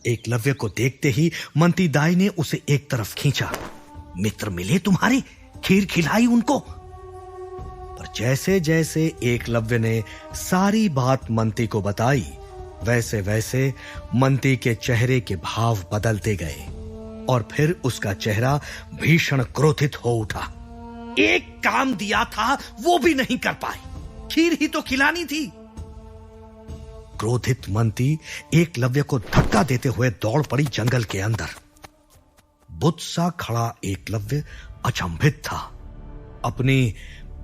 एकलव्य को देखते ही मंती दाई ने उसे एक तरफ खींचा। मित्र मिले तुम्हारे, खीर खिलाई उनको। पर जैसे जैसे एकलव्य ने सारी बात मंती को बताई, वैसे वैसे मंती के चेहरे के भाव बदलते गए और फिर उसका चेहरा भीषण क्रोधित हो उठा। एक काम दिया था वो भी नहीं कर पाए, खीर ही तो खिलानी थी। क्रोधित मंती एकलव्य को धक्का देते हुए दौड़ पड़ी जंगल के अंदर। बुत सा खड़ा एकलव्य अचंभित था अपनी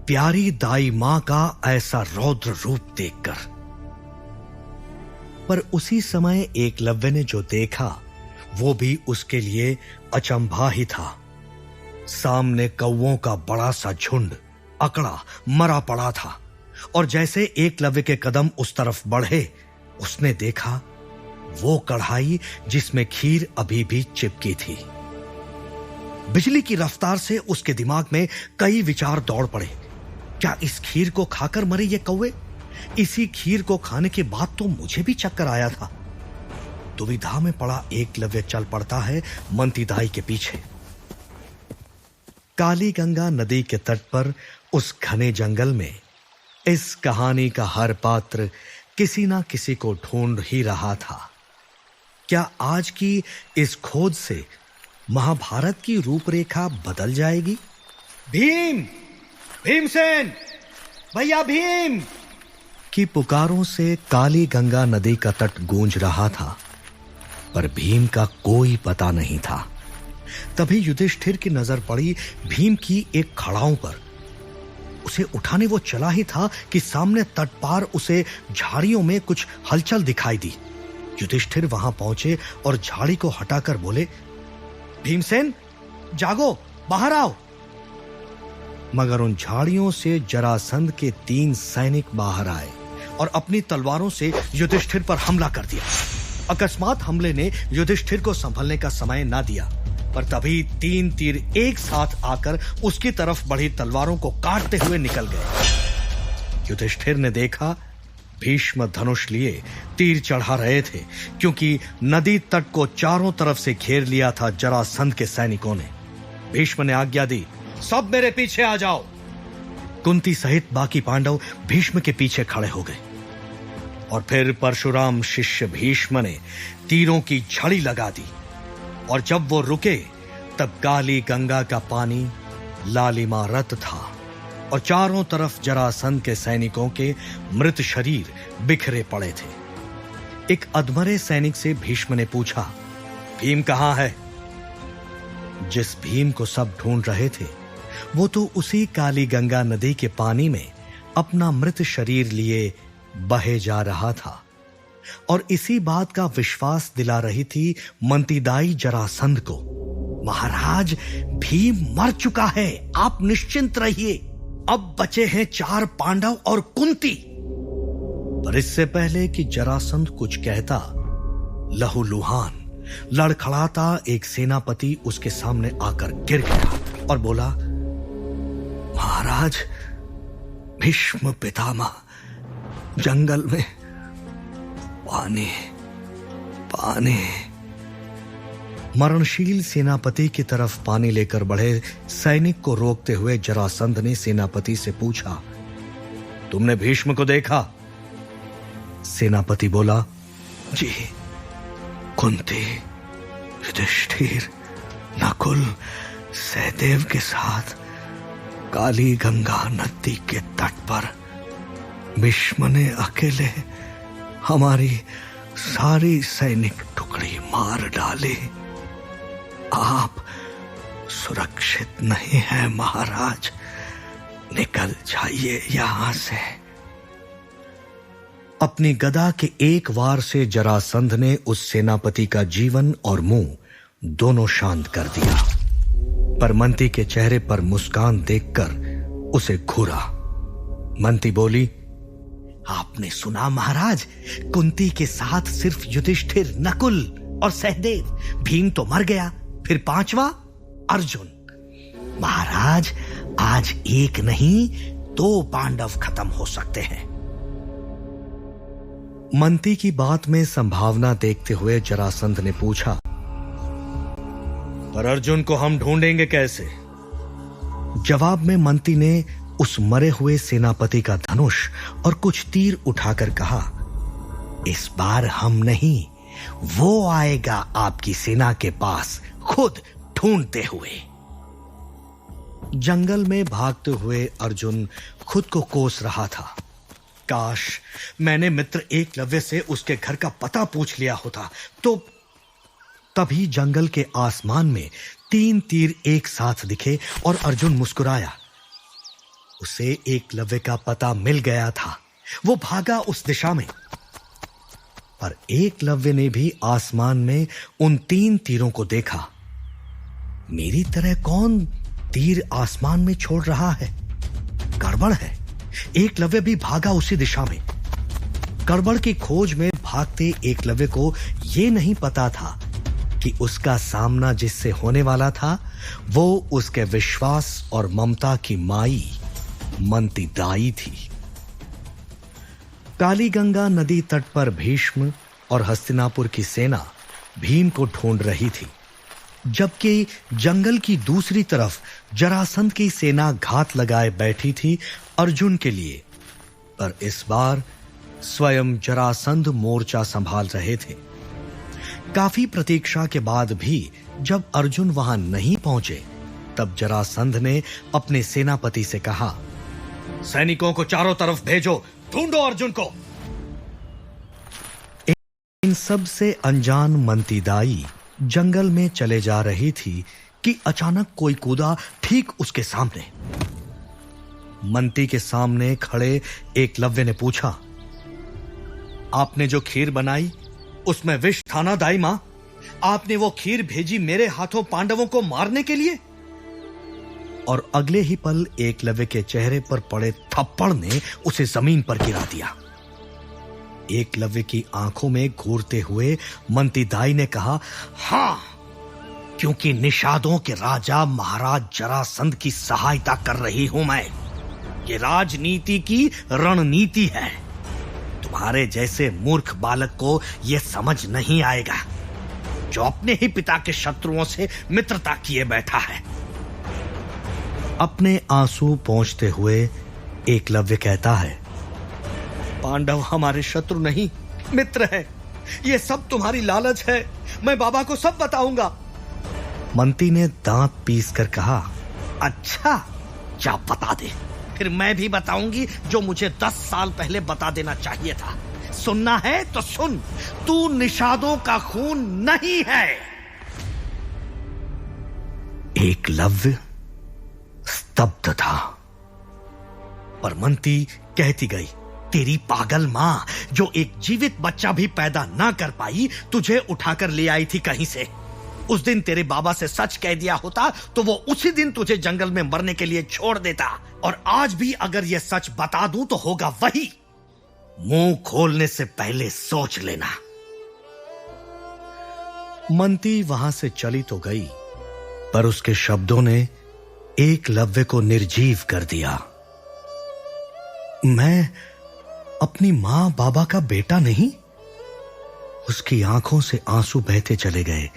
प्यारी दाई मां का ऐसा रौद्र रूप देखकर। पर उसी समय एकलव्य ने जो देखा वो भी उसके लिए अचंभा ही था। सामने कौवों का बड़ा सा झुंड अकड़ा मरा पड़ा था और जैसे एकलव्य के कदम उस तरफ बढ़े, उसने देखा वो कढ़ाई जिसमें खीर अभी भी चिपकी थी। बिजली की रफ्तार से उसके दिमाग में कई विचार दौड़ पड़े। क्या इस खीर को खाकर मरे ये कौवे? इसी खीर को खाने के बाद तो मुझे भी चक्कर आया था। दुविधा में पड़ा एकलव्य चल पड़ता है मंती दाई के पीछे। काली गंगा नदी के तट पर उस घने जंगल में इस कहानी का हर पात्र किसी ना किसी को ढूंढ ही रहा था। क्या आज की इस खोज से महाभारत की रूपरेखा बदल जाएगी? भीम, भीमसेन, भैया भीम की पुकारों से काली गंगा नदी का तट गूंज रहा था, पर भीम का कोई पता नहीं था। तभी युधिष्ठिर की नजर पड़ी भीम की एक खड़ाऊ पर। उसे उठाने वो चला ही था कि सामने तट पार उसे झाड़ियों में कुछ हलचल दिखाई दी। युधिष्ठिर वहां पहुंचे और झाड़ी को हटाकर बोले, भीमसेन, जागो, बाहर आओ। मगर उन झाड़ियों से जरासंध के 3 सैनिक बाहर आए और अपनी तलवारों से युधिष्ठिर पर हमला कर दिया। अकस्मात हमले ने युधिष्ठिर को संभलने का समय ना दिया, पर तभी 3 तीर एक साथ आकर उसकी तरफ बढ़ी तलवारों को काटते हुए निकल गए। युधिष्ठिर ने देखा भीष्म धनुष लिए तीर चढ़ा रहे थे, क्योंकि नदी तट को चारों तरफ से घेर लिया था जरासंध के सैनिकों ने। भीष्म ने आज्ञा दी, सब मेरे पीछे आ जाओ। कुंती सहित बाकी पांडव भीष्म के पीछे खड़े हो गए और फिर परशुराम शिष्य भीष्म ने तीरों की झड़ी लगा दी और जब वो रुके तब काली गंगा का पानी लालिमारत था और चारों तरफ जरासंध के सैनिकों के मृत शरीर बिखरे पड़े थे। एक अधमरे सैनिक से भीष्म ने पूछा, भीम कहां है? जिस भीम को सब ढूंढ रहे थे वो तो उसी काली गंगा नदी के पानी में अपना मृत शरीर लिए बहे जा रहा था और इसी बात का विश्वास दिला रही थी मंती दाई जरासंध को। महाराज, भीम मर चुका है, आप निश्चिंत रहिए। अब बचे हैं 4 पांडव और कुंती। पर इससे पहले कि जरासंध कुछ कहता, लहूलुहान लड़खड़ाता एक सेनापति उसके सामने आकर गिर गया और बोला, महाराज, भीष्म पितामह, जंगल में पानी पानी। मरणशील सेनापति की तरफ पानी लेकर बढ़े सैनिक को रोकते हुए जरासंध ने सेनापति से पूछा, तुमने भीष्म को देखा? सेनापति बोला, जी, कुंती, युधिष्ठिर, नकुल, सहदेव के साथ काली गंगा नदी के तट पर भीष्म ने अकेले हमारी सारी सैनिक टुकड़ी मार डाली। आप सुरक्षित नहीं हैं महाराज, निकल जाइए यहां से। अपनी गदा के एक वार से जरासंध ने उस सेनापति का जीवन और मुंह दोनों शांत कर दिया, पर मंती के चेहरे पर मुस्कान देखकर उसे घूरा। मंती बोली, आपने सुना महाराज, कुंती के साथ सिर्फ युधिष्ठिर, नकुल और सहदेव। भीम तो मर गया, फिर 5वां अर्जुन। महाराज, आज एक नहीं 2 पांडव खत्म हो सकते हैं। मंती की बात में संभावना देखते हुए जरासंध ने पूछा, पर अर्जुन को हम ढूंढेंगे कैसे? जवाब में मंती ने उस मरे हुए सेनापति का धनुष और कुछ तीर उठाकर कहा, इस बार हम नहीं, वो आएगा आपकी सेना के पास खुद ढूंढते हुए। जंगल में भागते हुए अर्जुन खुद को कोस रहा था। काश मैंने मित्र एकलव्य से उसके घर का पता पूछ लिया होता तो। तभी जंगल के आसमान में 3 तीर एक साथ दिखे और अर्जुन मुस्कुराया। उसे एकलव्य का पता मिल गया था। वो भागा उस दिशा में, पर एकलव्य ने भी आसमान में उन 3 तीरों को देखा। मेरी तरह कौन तीर आसमान में छोड़ रहा है? गड़बड़ है। एकलव्य भी भागा उसी दिशा में। गड़बड़ की खोज में भागते एकलव्य को यह नहीं पता था कि उसका सामना जिससे होने वाला था वो उसके विश्वास और ममता की माई मंती दाई थी। कालीगंगा नदी तट पर भीष्म और हस्तिनापुर की सेना भीम को ढूंढ रही थी, जबकि जंगल की दूसरी तरफ जरासंध की सेना घात लगाए बैठी थी अर्जुन के लिए। पर इस बार स्वयं जरासंध मोर्चा संभाल रहे थे। काफी प्रतीक्षा के बाद भी जब अर्जुन वहां नहीं पहुंचे, तब जरासंध ने अपने सेनापति से कहा, सैनिकों को चारों तरफ भेजो, ढूंढो अर्जुन को। इन सब से अनजान मंती दाई जंगल में चले जा रही थी कि अचानक कोई कूदा ठीक उसके सामने। मंती के सामने खड़े एकलव्य ने पूछा, आपने जो खीर बनाई उसमें विष था ना दाई मां? आपने वो खीर भेजी मेरे हाथों पांडवों को मारने के लिए? और अगले ही पल एकलव्य के चेहरे पर पड़े थप्पड़ ने उसे जमीन पर गिरा दिया। एकलव्य की आंखों में घूरते हुए मंती दाई ने कहा, हां, क्योंकि निषादों के राजा महाराज जरासंध की सहायता कर रही हूं मैं। ये राजनीति की रणनीति है। तुम्हारे जैसे मूर्ख बालक को यह समझ नहीं आएगा, जो अपने ही पिता के शत्रुओं से मित्रता किए बैठा है। अपने आंसू पोंछते हुए एकलव्य कहता है, पांडव हमारे शत्रु नहीं, मित्र है। ये सब तुम्हारी लालच है। मैं बाबा को सब बताऊंगा। मंती ने दांत पीसकर कहा, अच्छा, जा बता दे। फिर मैं भी बताऊंगी जो मुझे 10 साल पहले बता देना चाहिए था। सुनना है तो सुन, तू निषादों का खून नहीं है। एकलव्य स्तब्ध था, पर मंती कहती गई, तेरी पागल मां जो एक जीवित बच्चा भी पैदा ना कर पाई, तुझे उठाकर ले आई थी कहीं से। उस दिन तेरे बाबा से सच कह दिया होता तो वो उसी दिन तुझे जंगल में मरने के लिए छोड़ देता। और आज भी अगर यह सच बता दूं तो होगा वही। मुंह खोलने से पहले सोच लेना। मंती वहां से चली तो गई, पर उसके शब्दों ने एकलव्य को निर्जीव कर दिया। मैं अपनी मां बाबा का बेटा नहीं? उसकी आंखों से आंसू बहते चले गए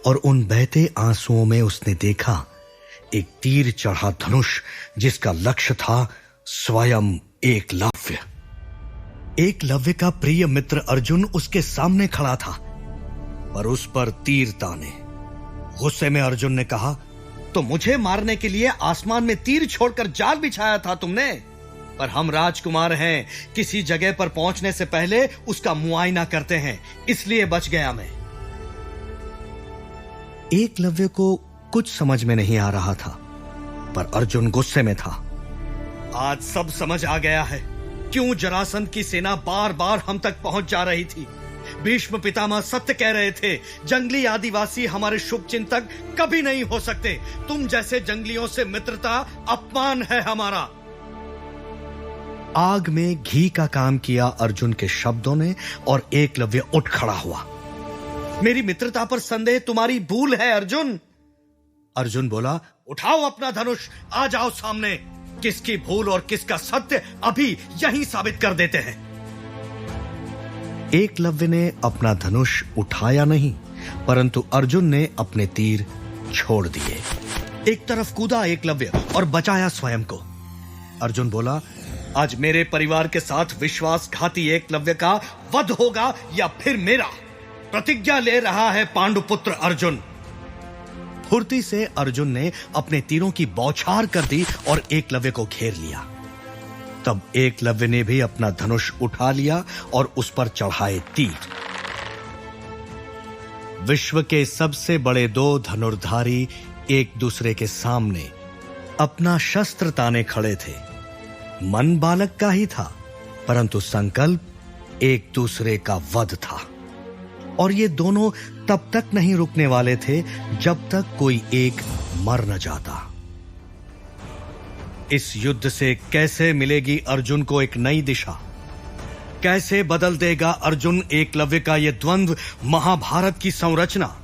और उन बहते आंसुओं में उसने देखा एक तीर चढ़ा धनुष, जिसका लक्ष्य था स्वयं एकलव्य। एकलव्य का प्रिय मित्र अर्जुन उसके सामने खड़ा था, पर उस पर तीर ताने। गुस्से में अर्जुन ने कहा, तो मुझे मारने के लिए आसमान में तीर छोड़कर जाल बिछाया था तुमने? पर हम राजकुमार हैं, किसी जगह पर पहुंचने से पहले उसका मुआयना करते हैं, इसलिए बच गया मैं। एकलव्य को कुछ समझ में नहीं आ रहा था, पर अर्जुन गुस्से में था। आज सब समझ आ गया है क्यों जरासंध की सेना बार बार हम तक पहुंच जा रही थी। भीष्म पितामह सत्य कह रहे थे, जंगली आदिवासी हमारे शुभ चिंतक कभी नहीं हो सकते। तुम जैसे जंगलियों से मित्रता अपमान है हमारा। आग में घी का काम किया अर्जुन के शब्दों ने, और एकलव्य उठ खड़ा हुआ। मेरी मित्रता पर संदेह तुम्हारी भूल है अर्जुन। अर्जुन बोला, उठाओ अपना धनुष, आ जाओ सामने। किसकी भूल और किसका सत्य अभी यही साबित कर देते हैं। एकलव्य ने अपना धनुष उठाया नहीं, परंतु अर्जुन ने अपने तीर छोड़ दिए। एक तरफ कूदा एकलव्य और बचाया स्वयं को। अर्जुन बोला, आज मेरे परिवार के साथ विश्वासघाती एकलव्य का वध होगा या फिर मेरा। प्रतिज्ञा ले रहा है पांडुपुत्र अर्जुन। फुर्ती से अर्जुन ने अपने तीरों की बौछार कर दी और एकलव्य को घेर लिया। तब एकलव्य ने भी अपना धनुष उठा लिया और उस पर चढ़ाए तीर। विश्व के सबसे बड़े दो धनुर्धारी एक दूसरे के सामने अपना शस्त्र ताने खड़े थे। मन बालक का ही था, परंतु संकल्प एक दूसरे का वध था। और ये दोनों तब तक नहीं रुकने वाले थे जब तक कोई एक मर न जाता। इस युद्ध से कैसे मिलेगी अर्जुन को एक नई दिशा? कैसे बदल देगा अर्जुन एकलव्य का यह द्वंद्व महाभारत की संरचना?